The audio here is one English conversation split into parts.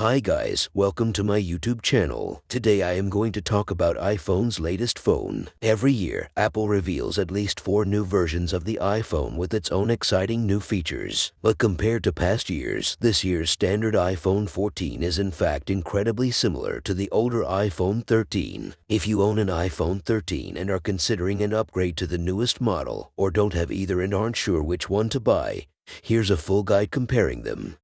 Hi guys, welcome to my YouTube channel. Today I am going to talk about iPhone's latest phone. Every year, Apple reveals at least 4 new versions of the iPhone with its own exciting new features. But compared to past years, this year's standard iPhone 14 is in fact incredibly similar to the older iPhone 13. If you own an iPhone 13 and are considering an upgrade to the newest model, or don't have either and aren't sure which one to buy, here's a full guide comparing them.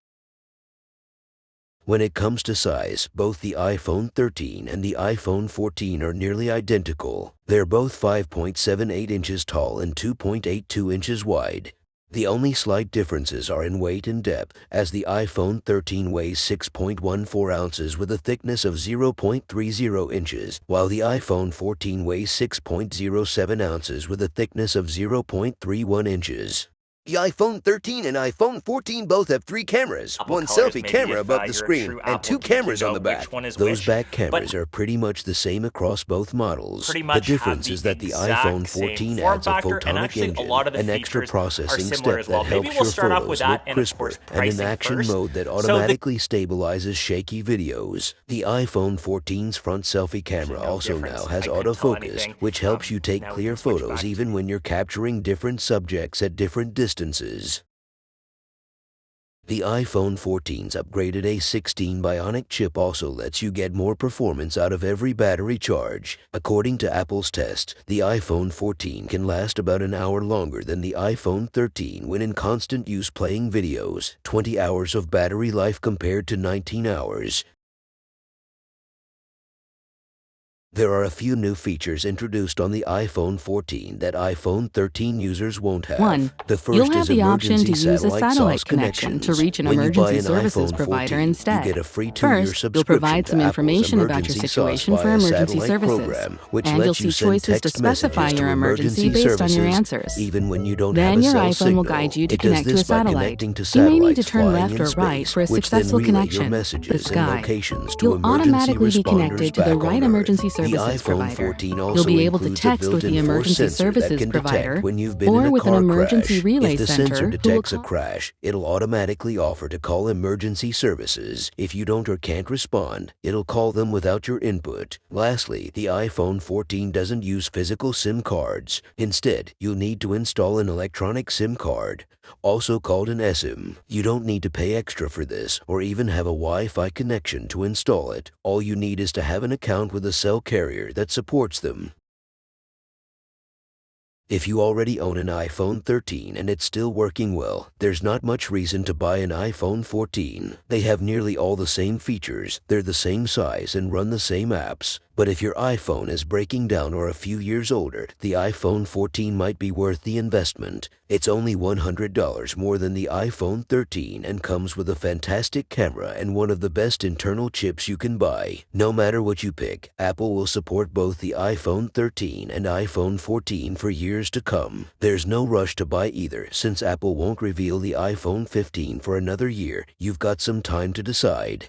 When it comes to size, both the iPhone 13 and the iPhone 14 are nearly identical. They're both 5.78 inches tall and 2.82 inches wide. The only slight differences are in weight and depth, as the iPhone 13 weighs 6.14 ounces with a thickness of 0.30 inches, while the iPhone 14 weighs 6.07 ounces with a thickness of 0.31 inches. The iPhone 13 and iPhone 14 both have 3 cameras, one selfie camera above the screen, and 2 cameras on the back. Those back cameras are pretty much the same across both models. The difference is that the iPhone 14 adds a photonic engine, an extra processing step that helps your photos look crisper, and an action mode that automatically stabilizes shaky videos. The iPhone 14's front selfie camera also now has autofocus, which helps you take clear photos even when you're capturing different subjects at different distances. The iPhone 14's upgraded A16 Bionic chip also lets you get more performance out of every battery charge. According to Apple's test, the iPhone 14 can last about an hour longer than the iPhone 13 when in constant use playing videos, 20 hours of battery life compared to 19 hours. There are a few new features introduced on the iPhone 14 that iPhone 13 users won't have. 1. The first You'll have is the option to emergency use a satellite sauce connection to connections. reach an When you buy emergency an services iPhone provider 14, instead. you get a free 2-year First, subscription you'll provide to some Apple's information about your emergency situation sauce for via emergency satellite services, program, which and you'll lets you see send choices to text specify messages your to emergency emergency based on your services, answers. even when you don't Then have a your cell iPhone signal. will guide you to It does connect to this a by satellite. connecting to You may need to satellites turn flying left in or space, right for a which then successful relay your connection. messages This and guide. locations to You'll emergency automatically be responders connected to back the on right Earth. emergency The services iPhone provider. 14 also You'll be able to includes a text with the built-in force emergency sensor that services can detect provider when you've been in or a with an car emergency crash. relay If the center sensor who will detects a call. crash, it'll automatically offer to call emergency services. If you don't or can't respond, it'll call them without your input. Lastly, the iPhone 14 doesn't use physical SIM cards. Instead, you'll need to install an electronic SIM card, also called an eSIM. You don't need to pay extra for this or even have a Wi-Fi connection to install it. All you need is to have an account with a cell carrier that supports them. If you already own an iPhone 13 and it's still working well, there's not much reason to buy an iPhone 14. They have nearly all the same features, they're the same size and run the same apps. But if your iPhone is breaking down or a few years older, the iPhone 14 might be worth the investment. It's only $100 more than the iPhone 13 and comes with a fantastic camera and one of the best internal chips you can buy. No matter what you pick, Apple will support both the iPhone 13 and iPhone 14 for years to come. There's no rush to buy either, since Apple won't reveal the iPhone 15 for another year. You've got some time to decide.